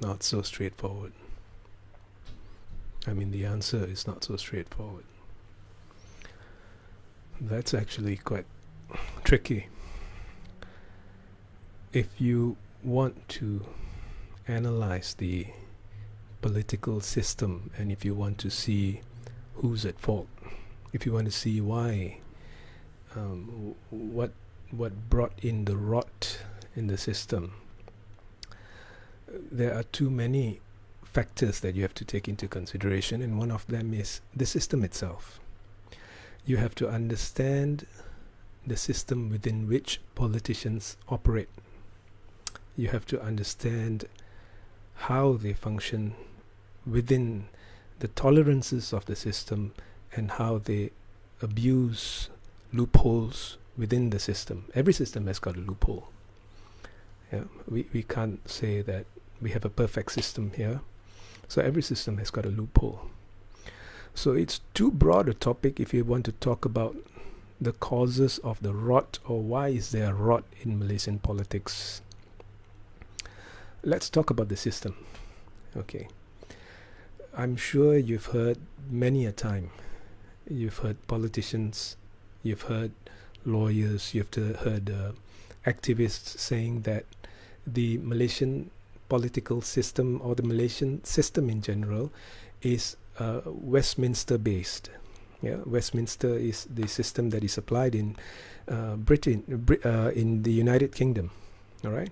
not so straightforward. I mean, the answer is not so straightforward. That's actually quite tricky. If you want to analyze the political system, and if you want to see who's at fault, if you want to see why, what brought in the rot in the system, there are too many factors that you have to take into consideration, and one of them is the system itself. You have to understand the system within which politicians operate. You have to understand how they function within the tolerances of the system and how they abuse loopholes within the system. Every system has got a loophole. Yeah, we can't say that we have a perfect system here. So every system has got a loophole. So it's too broad a topic if you want to talk about the causes of the rot, or why is there rot in Malaysian politics. Let's talk about the system. Okay. I'm sure you've heard many a time. You've heard politicians, you've heard lawyers, you've heard activists saying that the Malaysian political system, or the Malaysian system in general, is Westminster based. Yeah, Westminster is the system that is applied in Britain, in the United Kingdom. All right,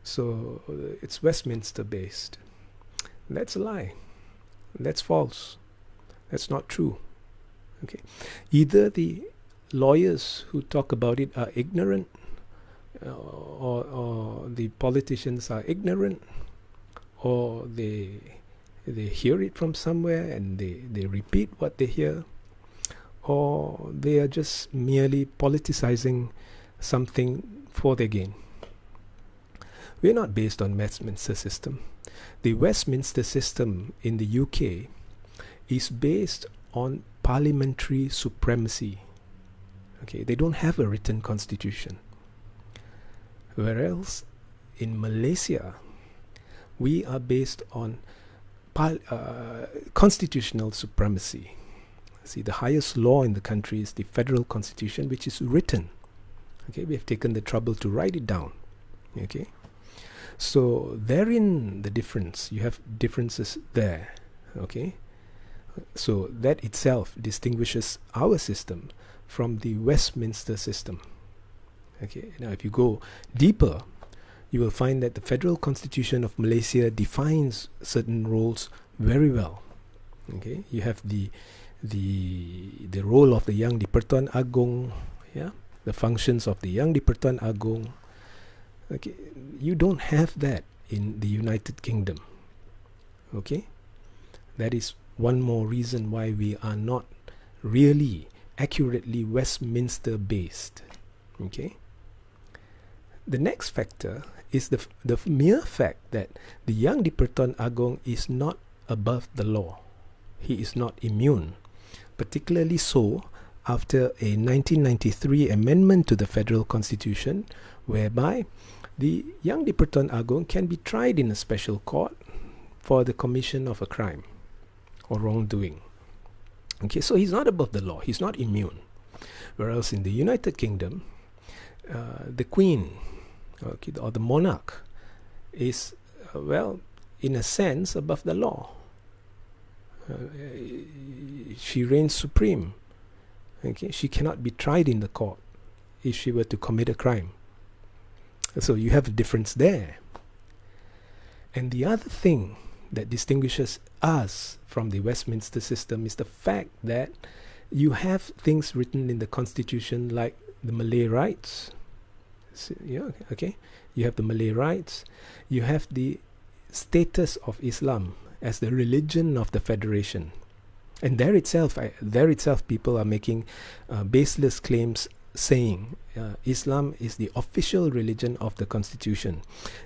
so it's Westminster based. That's a lie. That's false. That's not true. Okay, either the lawyers who talk about it are ignorant, or the politicians are ignorant, or they hear it from somewhere and they repeat what they hear, or they are just merely politicizing something for their gain. We're not based on Westminster system. The Westminster system in the UK is based on parliamentary supremacy. Okay, they don't have a written constitution. Whereas in Malaysia, we are based on constitutional supremacy. See, the highest law in the country is the federal constitution, which is written. Okay, we have taken the trouble to write it down. Okay, so therein the difference. You have differences there. Okay, so that itself distinguishes our system from the Westminster system. Okay, now if you go deeper, you will find that the Federal Constitution of Malaysia defines certain roles very well. Okay, you have the role of the Yang di-Pertuan Agong, yeah, the functions of the Yang di-Pertuan Agong. Okay, you don't have that in the United Kingdom. Okay, that is one more reason why we are not really accurately Westminster based. Okay. The next factor is the mere fact that the Yang di-Pertuan Agong is not above the law. He is not immune. Particularly so after a 1993 amendment to the Federal Constitution, whereby the Yang di-Pertuan Agong can be tried in a special court for the commission of a crime or wrongdoing. Okay, so he's not above the law. He's not immune. Whereas in the United Kingdom, the Queen, okay, or the monarch, is well, in a sense, above the law. She reigns supreme. Okay, she cannot be tried in the court if she were to commit a crime. So you have a difference there. And the other thing that distinguishes us from the Westminster system is the fact that you have things written in the Constitution like the Malay rights. So, yeah, okay. You have the Malay rights. You have the status of Islam as the religion of the Federation. And there itself, people are making baseless claims saying Islam is the official religion of the Constitution.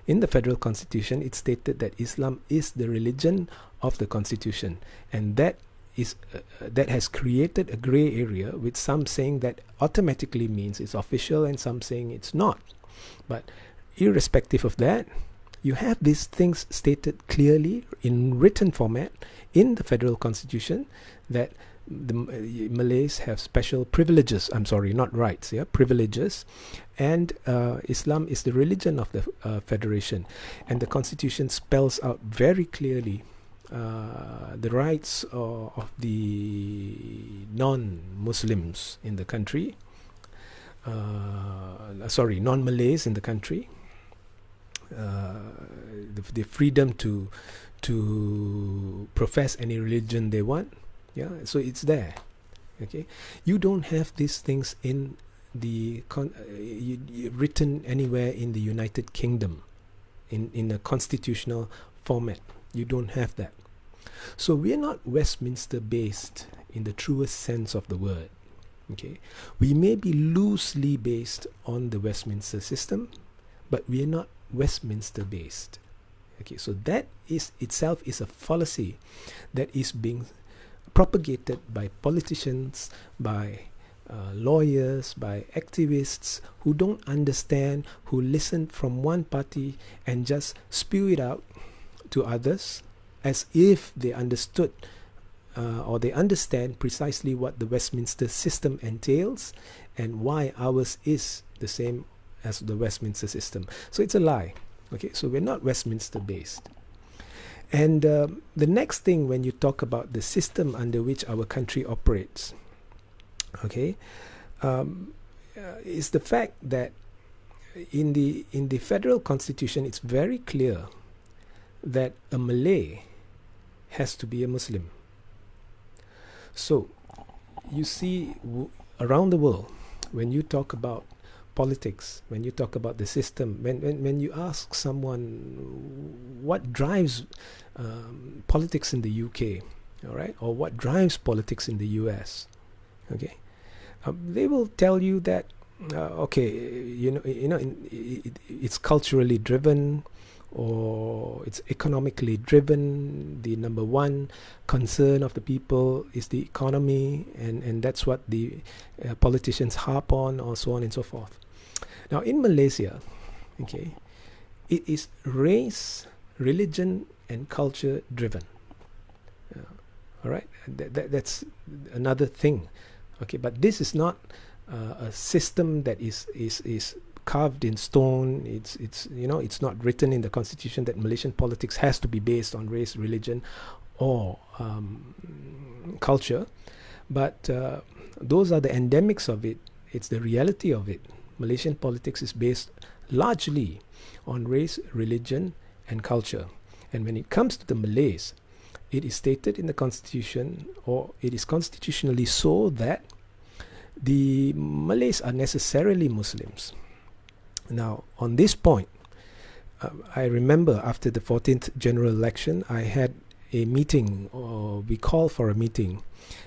In the Federal Constitution, it's stated that Islam is the religion of the Constitution, and that has created a grey area, with some saying that automatically means it's official and some saying it's not. But irrespective of that, you have these things stated clearly in written format in the federal constitution, that the Malays have special privileges. I'm sorry, not rights, yeah, privileges. And Islam is the religion of the federation. And the constitution spells out very clearly the rights of the non-Muslims in the country, non-Malays in the country, the freedom to profess any religion they want. Yeah, so it's there. Okay, you don't have these things in the written anywhere in the United Kingdom in a constitutional format. You don't have that. So we're not Westminster based in the truest sense of the word. Okay, we may be loosely based on the Westminster system, but we are not Westminster based. Okay, so that is itself is a fallacy that is being propagated by politicians, by lawyers, by activists who don't understand, who listen from one party and just spew it out to others as if they understood or they understand precisely what the Westminster system entails and why ours is the same as the Westminster system. So it's a lie. Okay, so we're not Westminster based. And the next thing, when you talk about the system under which our country operates, okay, is the fact that in the federal constitution, it's very clear that a Malay has to be a Muslim. So you see, around the world, when you talk about politics, when you talk about the system, when you ask someone what drives politics in the UK, all right, or what drives politics in the US, okay, they will tell you that it's culturally driven, or it's economically driven. The number one concern of the people is the economy, and that's what the politicians harp on, or so on and so forth. Now in Malaysia, okay, it is race, religion and culture driven. All right, that's another thing. Okay, but this is not a system that is carved in stone. It's not written in the constitution that Malaysian politics has to be based on race, religion or culture, but those are the endemics of it. It's the reality of it. Malaysian politics is based largely on race, religion and culture. And when it comes to the Malays, it is stated in the constitution, or it is constitutionally so, that the Malays are necessarily Muslims. Now, on this point, I remember after the 14th general election, I had a meeting, or we called for a meeting,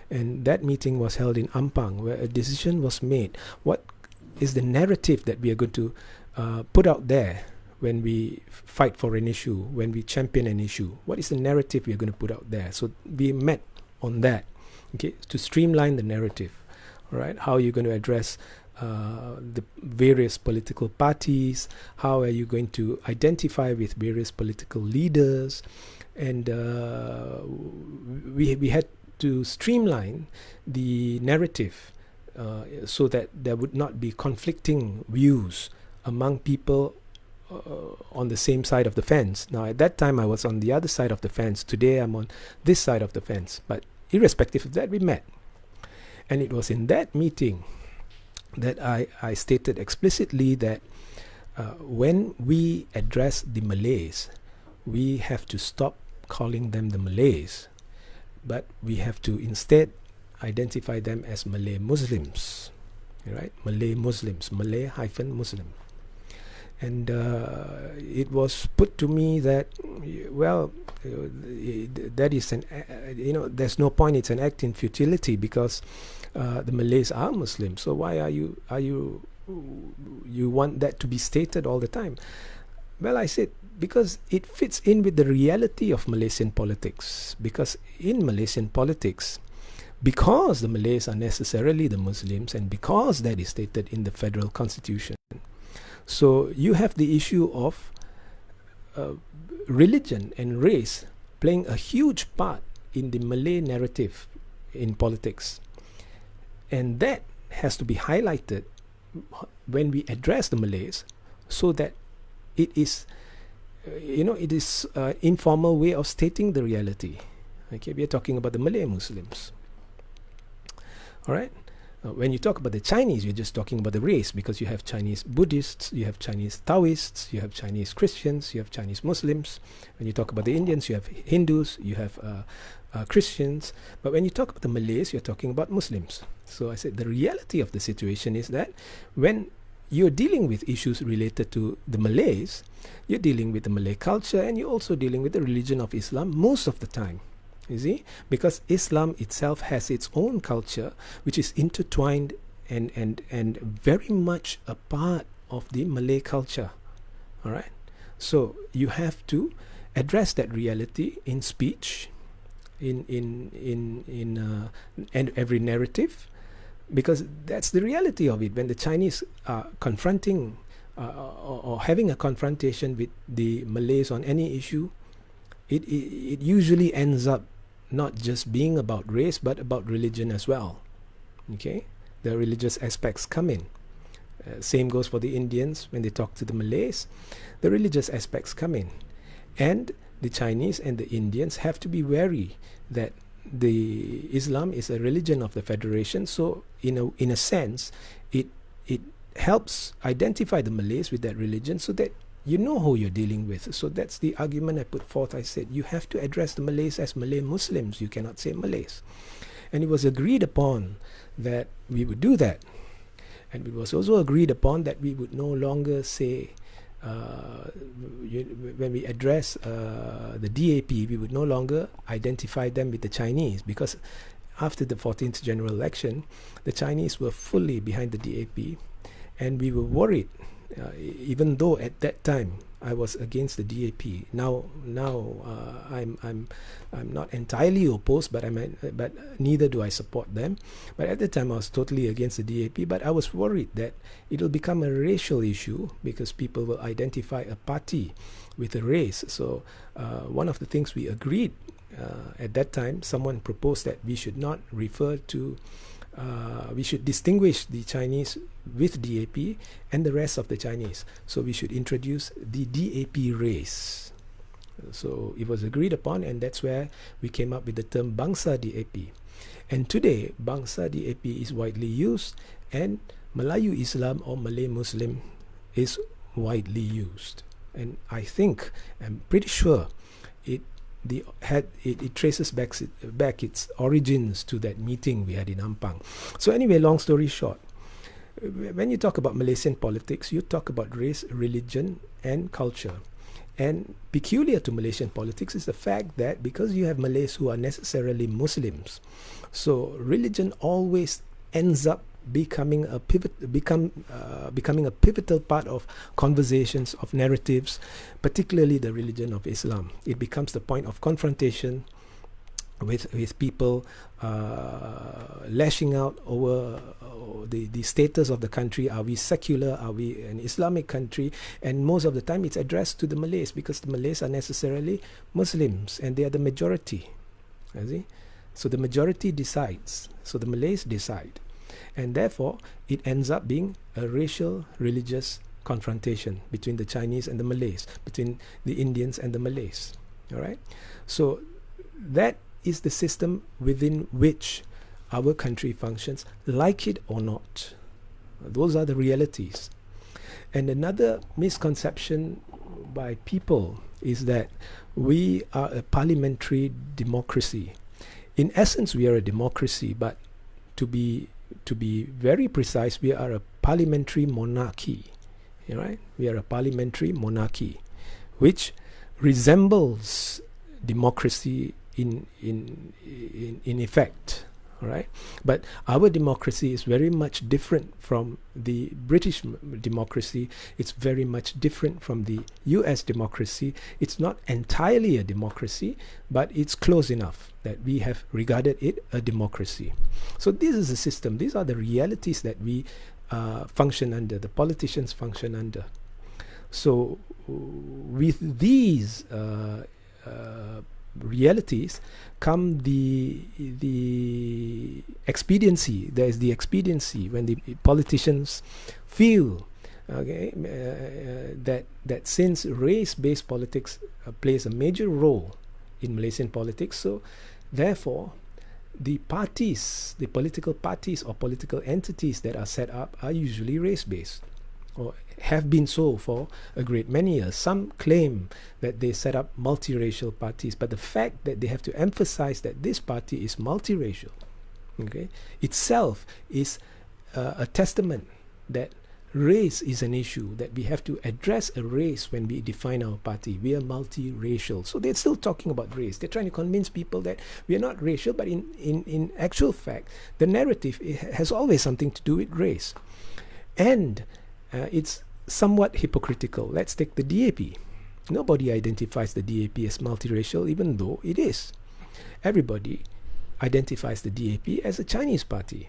and that meeting was held in Ampang, where a decision was made. What is the narrative that we are going to put out there when we fight for an issue, when we champion an issue? What is the narrative we are going to put out there? So we met on that, okay, to streamline the narrative. All right, how are you going to address the various political parties? How are you going to identify with various political leaders? And we had to streamline the narrative so that there would not be conflicting views among people on the same side of the fence. Now at that time I was on the other side of the fence. Today I'm on this side of the fence. But irrespective of that, we met. And it was in that meeting that I stated explicitly that when we address the Malays, we have to stop calling them the Malays, but we have to instead identify them as Malay Muslims, right? Malay Muslims, Malay-Muslim. And it was put to me that, well, that is there's no point. It's an act in futility, because the Malays are Muslims. So why are you want that to be stated all the time? Well, I said, because it fits in with the reality of Malaysian politics. Because in Malaysian politics, because the Malays are necessarily the Muslims, and because that is stated in the federal constitution, so you have the issue of religion and race playing a huge part in the Malay narrative in politics. And that has to be highlighted when we address the Malays, so that it is, it is an informal way of stating the reality. Okay, we are talking about the Malay Muslims. All right. When you talk about the Chinese, you're just talking about the race, because you have Chinese Buddhists, you have Chinese Taoists, you have Chinese Christians, you have Chinese Muslims. When you talk about the Indians, you have Hindus, you have Christians. But when you talk about the Malays, you're talking about Muslims. So I said the reality of the situation is that when you're dealing with issues related to the Malays, you're dealing with the Malay culture, and you're also dealing with the religion of Islam most of the time. You see, because Islam itself has its own culture, which is intertwined and very much a part of the Malay culture. All right, so you have to address that reality in speech, in and every narrative, because that's the reality of it. When the Chinese are confronting or having a confrontation with the Malays on any issue, it usually ends up not just being about race, but about religion as well. Okay, the religious aspects come in. Same goes for the Indians. When they talk to the Malays, the religious aspects come in. And the Chinese and the Indians have to be wary that the Islam is a religion of the Federation. So in a sense, it helps identify the Malays with that religion, so that you know who you're dealing with. So that's the argument I put forth. I said you have to address the Malays as Malay Muslims. You cannot say Malays. And it was agreed upon that we would do that. And it was also agreed upon that we would no longer say, when we address the DAP, we would no longer identify them with the Chinese, because after the 14th general election, the Chinese were fully behind the DAP, and we were worried. Even though at that time I was against the DAP, now I'm not entirely opposed, but but neither do I support them. But at the time I was totally against the DAP. But I was worried that it will become a racial issue, because people will identify a party with a race. So one of the things we agreed at that time, someone proposed that we should not refer to. We should distinguish the Chinese with DAP and the rest of the Chinese. So we should introduce the DAP race. So it was agreed upon, and that's where we came up with the term Bangsa DAP. And today, Bangsa DAP is widely used, and Melayu Islam or Malay Muslim is widely used. And I'm pretty sure it traces back its origins to that meeting we had in Ampang. So anyway, long story short, when you talk about Malaysian politics, you talk about race, religion, and culture. And peculiar to Malaysian politics is the fact that because you have Malays who are necessarily Muslims, so religion always ends up becoming a pivotal part of conversations, of narratives, particularly the religion of Islam. It becomes the point of confrontation with people lashing out over the status of the country. Are we secular? Are we an Islamic country? And most of the time it's addressed to the Malays, because the Malays are necessarily Muslims and they are the majority. You see? So the majority decides. So the Malays decide. And therefore, it ends up being a racial, religious confrontation between the Chinese and the Malays, between the Indians and the Malays. All right? So that is the system within which our country functions, like it or not. Those are the realities. And another misconception by people is that we are a parliamentary democracy. In essence, we are a democracy, but to be very precise, we are a parliamentary monarchy. Right? We are a parliamentary monarchy, which resembles democracy in effect. All right, but our democracy is very much different from the British democracy. It's very much different from the US democracy. It's not entirely a democracy, but it's close enough that we have regarded it a democracy. So this is the system. These are the realities that we function under, the politicians function under. So with these realities come the expediency. There is the expediency when the politicians feel, okay, that since race-based politics plays a major role in Malaysian politics, so therefore the parties, the political parties or political entities that are set up are usually race-based, or have been so for a great many years. Some claim that they set up multiracial parties, but the fact that they have to emphasize that this party is multiracial, okay, itself is a testament that race is an issue, that we have to address a race when we define our party. We are multiracial. So they're still talking about race. They're trying to convince people that we are not racial, but in actual fact, the narrative has always something to do with race. And it's somewhat hypocritical. Let's take the DAP. Nobody identifies the DAP as multiracial, even though it is. Everybody identifies the DAP as a Chinese party.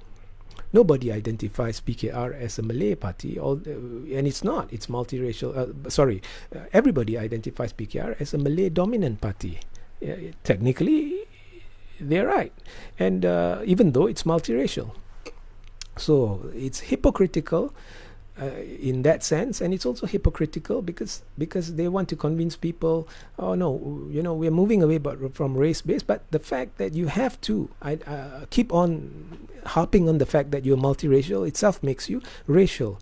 Nobody identifies PKR as a Malay party, and it's not. It's multiracial. Everybody identifies PKR as a Malay dominant party. Technically, they're right, and even though it's multiracial, so it's hypocritical in that sense, and it's also hypocritical because they want to convince people, oh no, we're moving away from race-based, but the fact that you have to keep on harping on the fact that you're multiracial itself makes you racial,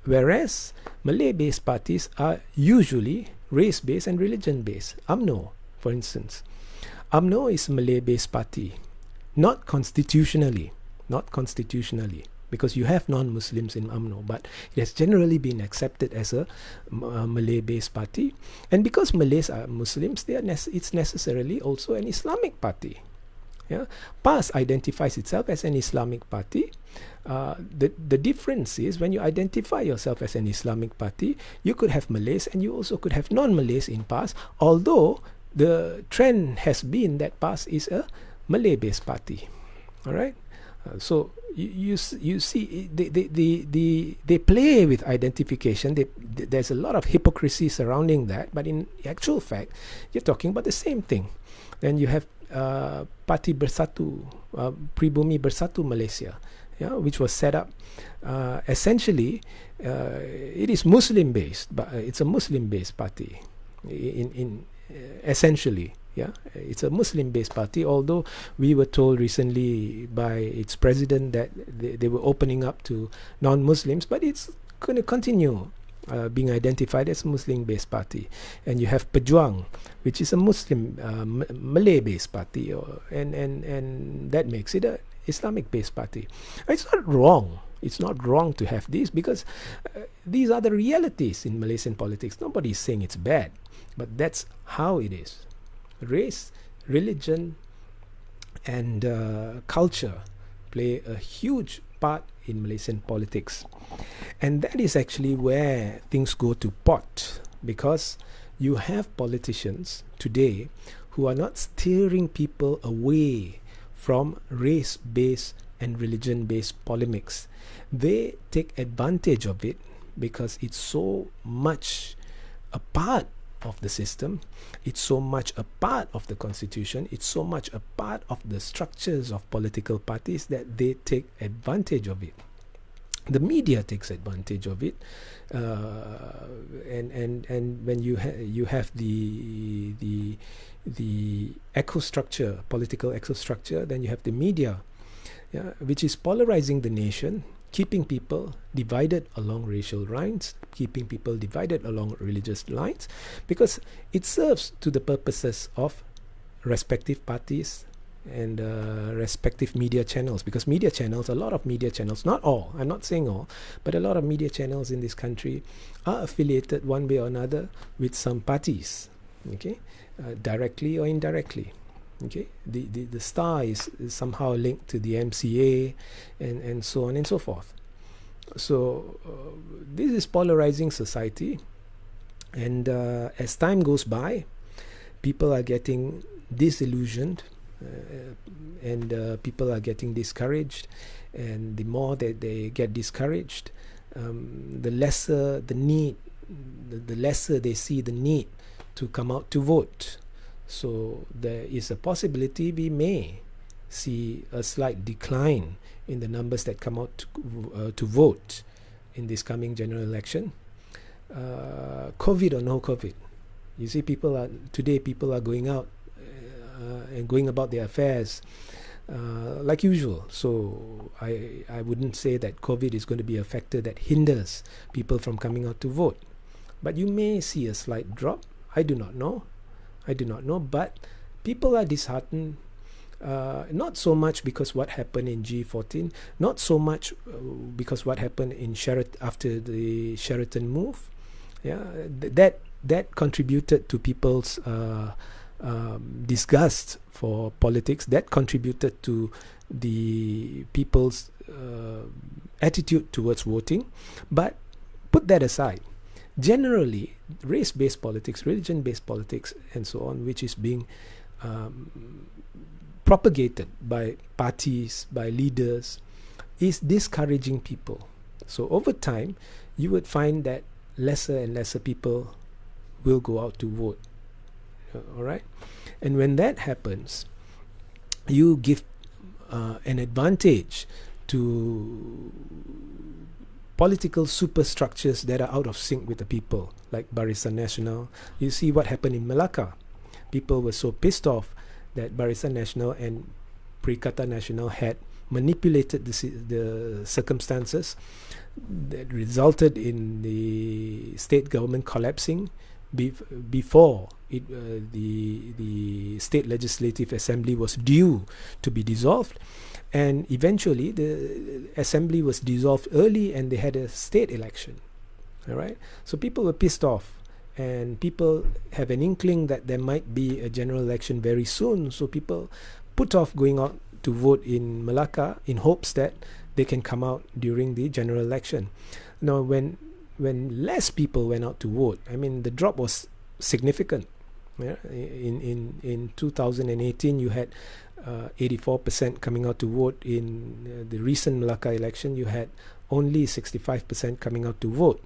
whereas Malay-based parties are usually race-based and religion-based. UMNO, for instance, UMNO is a Malay-based party, not constitutionally, because you have non-Muslims in UMNO, but it has generally been accepted as a Malay-based party. And because Malays are Muslims, it's necessarily also an Islamic party. Yeah? PAS identifies itself as an Islamic party. The difference is when you identify yourself as an Islamic party, you could have Malays and you also could have non-Malays in PAS, although the trend has been that PAS is a Malay-based party. All right? So you see they play with identification. There's a lot of hypocrisy surrounding that, but in actual fact, you're talking about the same thing. Then you have Parti Bersatu, Pribumi Bersatu Malaysia, which was set up essentially. It is Muslim based, but it's a Muslim based party in essentially. Yeah, it's a Muslim-based party, although we were told recently by its president that they were opening up to non-Muslims, but it's going to continue being identified as a Muslim-based party. And you have Pejuang, which is a Muslim, Malay-based party, and that makes it an Islamic-based party. It's not wrong. It's not wrong to have these, because these are the realities in Malaysian politics. Nobody is saying it's bad, but that's how it is. Race, religion, and culture play a huge part in Malaysian politics, and that is actually where things go to pot, because you have politicians today who are not steering people away from race-based and religion-based polemics. They take advantage of it because it's so much a part of the system, it's so much a part of the constitution, it's so much a part of the structures of political parties that they take advantage of it. The media takes advantage of it, and when you have the ecostructure, political ecostructure, then you have the media, which is polarizing the nation, keeping people divided along racial lines, keeping people divided along religious lines, because it serves to the purposes of respective parties and respective media channels. Because media channels, a lot of media channels, not all, I'm not saying all, but a lot of media channels in this country are affiliated one way or another with some parties, okay, directly or indirectly. Okay, the star is somehow linked to the MCA and so on and so forth. So this is polarizing society, and as time goes by, people are getting disillusioned, and people are getting discouraged, and the more that they get discouraged, the lesser the need the lesser they see the need to come out to vote. So there is a possibility we may see a slight decline in the numbers that come out to vote in this coming general election. COVID or no COVID, you see, people are going out and going about their affairs like usual. So I wouldn't say that COVID is going to be a factor that hinders people from coming out to vote. But you may see a slight drop. I do not know. But people are disheartened. Not so much because what happened in G14, not so much because what happened in after the Sheraton move. Yeah, that contributed to people's disgust for politics. That contributed to the people's attitude towards voting. But put that aside. Generally, race-based politics, religion-based politics, and so on, which is being propagated by parties, by leaders, is discouraging people. So over time, you would find that lesser and lesser people will go out to vote. All right? And when that happens, you give an advantage to political superstructures that are out of sync with the people, like Barisan Nasional. You see what happened in Melaka. People were so pissed off that Barisan Nasional and Perikatan Nasional had manipulated the circumstances that resulted in the state government collapsing before the state legislative assembly was due to be dissolved. And eventually the assembly was dissolved early and they had a state election. All right, so people were pissed off, and people have an inkling that there might be a general election very soon. So people put off going out to vote in Melaka in hopes that they can come out during the general election. Now, when less people went out to vote, I mean, the drop was significant. Yeah? In 2018, you had 84% coming out to vote. In the recent Melaka election, you had only 65% coming out to vote.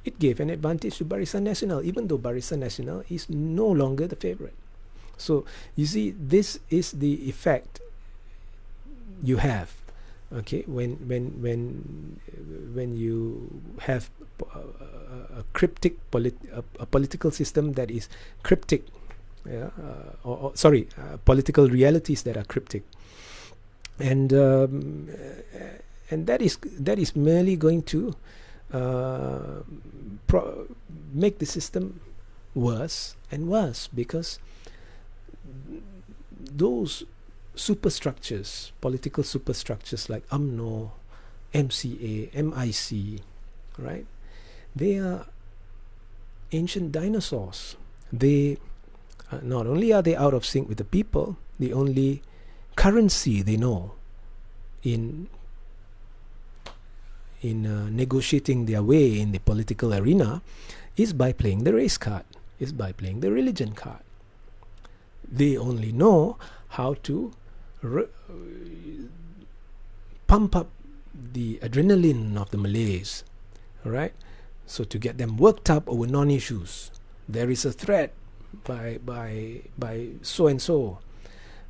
It gave an advantage to Barisan Nasional, even though Barisan Nasional is no longer the favorite. So you see, this is the effect you have. Okay, when you have a cryptic a political system that is cryptic, yeah, political realities that are cryptic, and that is merely going to make the system worse and worse, because those superstructures, political superstructures like UMNO, MCA, MIC, right? They are ancient dinosaurs. They not only are they out of sync with the people, the only currency they know in negotiating their way in the political arena is by playing the race card, is by playing the religion card. They only know how to pump up the adrenaline of the Malays, all right? So to get them worked up over non-issues. There is a threat by so and so.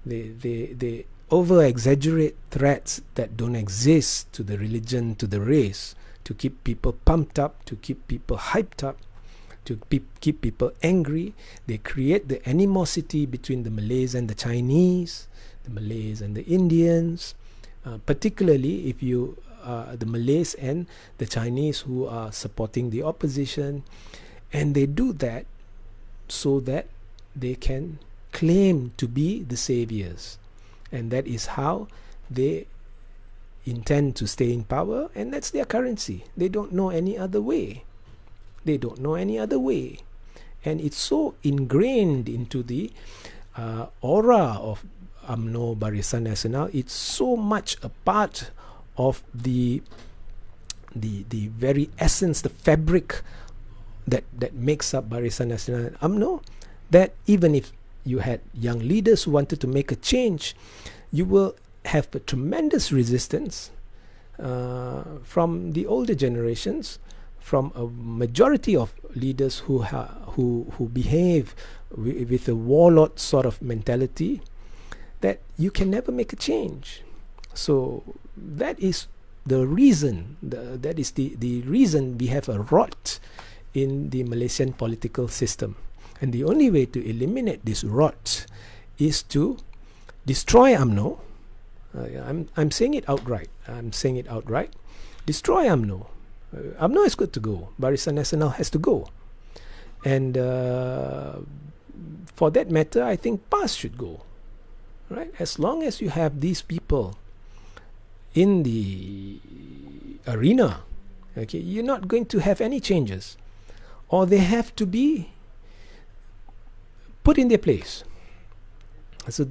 They over-exaggerate threats that don't exist to the religion, to the race, to keep people pumped up, to keep people hyped up, to keep people angry. They create the animosity between the Malays and the Chinese, the Malays and the Indians, particularly if you the Malays and the Chinese who are supporting the opposition. And they do that so that they can claim to be the saviors. And that is how they intend to stay in power, and that's their currency. They don't know any other way. They don't know any other way. And it's so ingrained into the aura of UMNO, Barisan Nasional. It's so much a part of the very essence, the fabric that makes up Barisan Nasional and UMNO, that even if you had young leaders who wanted to make a change, you will have a tremendous resistance from the older generations, from a majority of leaders who behave with a warlord sort of mentality, that you can never make a change. So that is the reason, that is the reason we have a rot in the Malaysian political system. And the only way to eliminate this rot is to destroy UMNO. I'm saying it outright. Destroy UMNO. UMNO is good to go. Barisan Nasional has to go. And for that matter, I think PAS should go. Right? As long as you have these people in the arena, okay, you're not going to have any changes, or they have to be put in their place. So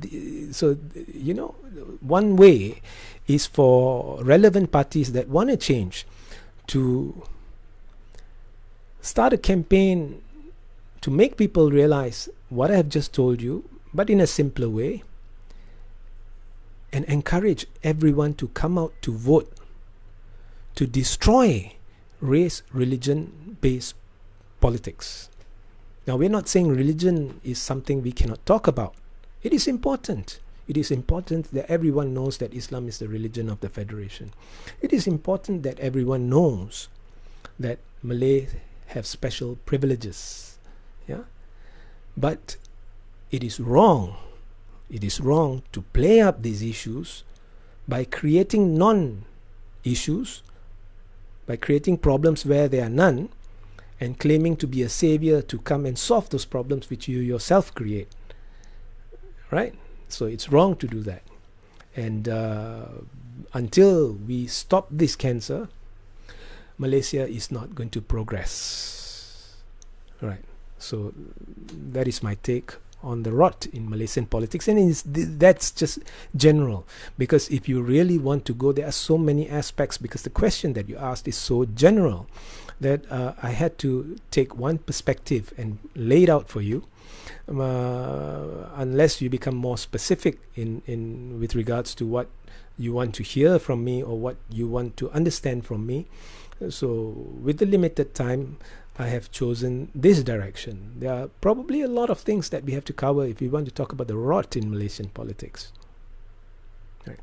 one way is for relevant parties that want to change to start a campaign to make people realize what I have just told you, but in a simpler way, and encourage everyone to come out to vote to destroy race, religion-based politics. Now, we're not saying religion is something we cannot talk about. It is important. It is important that everyone knows that Islam is the religion of the Federation. It is important that everyone knows that Malay have special privileges. Yeah? But it is wrong. It is wrong to play up these issues by creating non-issues, by creating problems where there are none, and claiming to be a savior to come and solve those problems which you yourself create. Right? So it's wrong to do that. And until we stop this cancer, Malaysia is not going to progress. Right? So that is my take on the rot in Malaysian politics, and that's just general, because if you really want to go, there are so many aspects, because the question that you asked is so general that I had to take one perspective and lay it out for you, unless you become more specific in with regards to what you want to hear from me or what you want to understand from me. So with the limited time, I have chosen this direction. There are probably a lot of things that we have to cover if we want to talk about the rot in Malaysian politics. Right.